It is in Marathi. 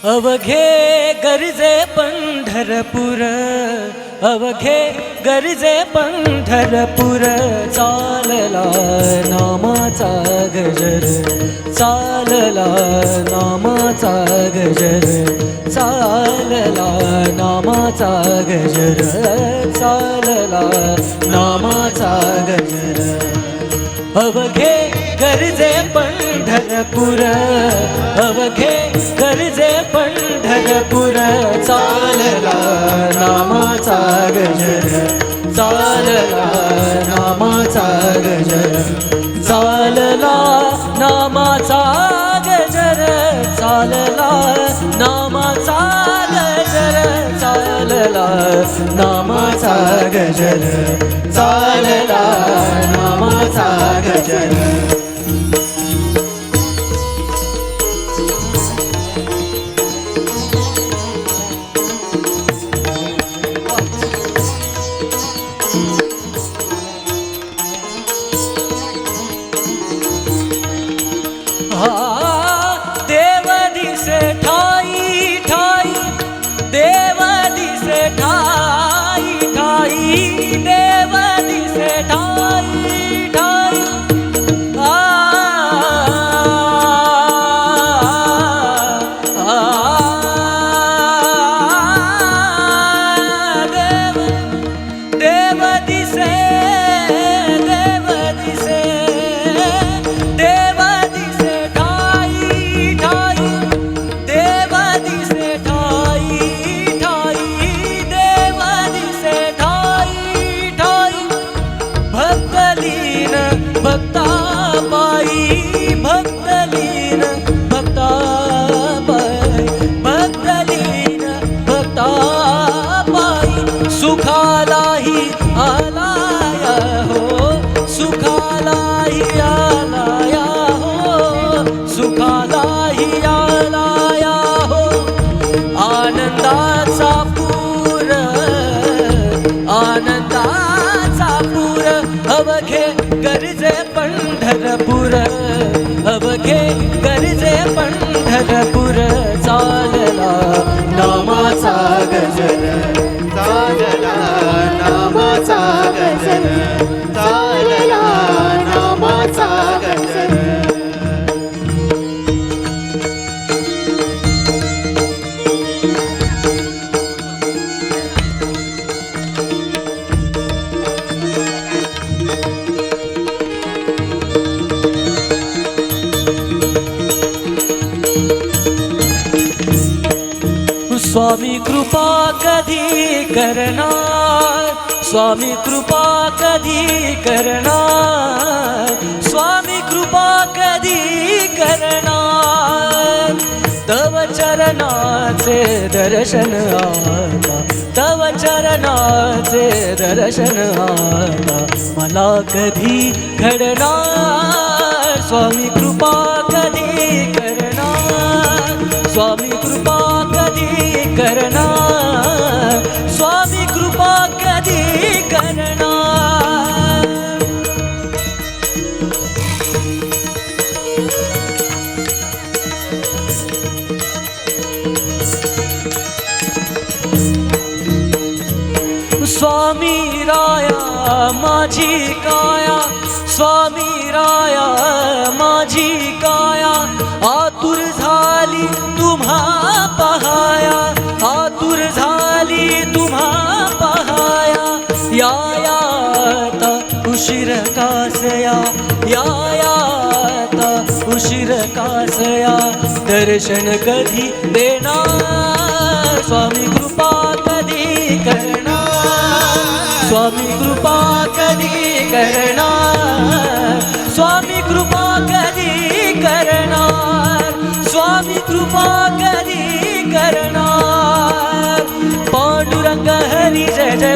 अवघे गरजे पंढरपूर, अवघे गरजे पंढरपूर, चालला नामाचा गजर, चालला नामाचा गजर, चालला नामाचा गजर, चालला नामाचा गजर. अवघे गरजे पंढरपूर, अवघे गरजे पंढरपूर, चालला नामाचा गजर, चालला नामाचा गजर, चालला नामाचा गजर, चालला नामाचा गजर, चालला नामाचा गजर, चालला नामाचा गजर. देव दिसे ठाई ठाई, देव दिसे ठाई ठाई, देव दिसे ठाई ठाई. देव देव दिसे, देव दिसे, देव दिसे ठाई ठाई, देव दिसे ठाई ठाई, देव दिसे ठाई ठाई. भक्तलीन भक्ता पायी, भक्तलीन भक्ता पायी, भक्तलीन भक्ता पायी, सुखालाही आलाया हो, सुखालाही आलाया हो, सुखालाही आलाया हो. आनंदाचा पूर, आनंदाचा पूर, अवघे गरजे पंढरपूर, अवघे गरजे पंढरपूर, चालला नामाचा गजर, चालला नामाचा गजर, चालला नामाचा गजर. स्वामी कृपा कधी करणार, स्वामी कृपा कधी करणार, स्वामी कृपा कधी करणार. तव चरणाचे दर्शन आता, तव चरणाचे दर्शन आता, मला कधी घडणार. स्वामी कृपा कधी करणार, स्वामी कृपा कधी करणार, स्वामी कृपा कधी करणार. स्वामी राया माझी काया, स्वामी राया माझी काया, आतुर झाली तुम्हा पहाया, आतुर झाली तुम्हा पहाया. यायाता उशीर कासया, यायाता उशीर कासया, दर्शन कधी देणार. स्वामी कृपा कधी करणार, स्वामी कृपा कधी करणार, स्वामी कृपा कधी करणार, स्वामी कृपा कधी करणार. पांडुरंग हरी जय जय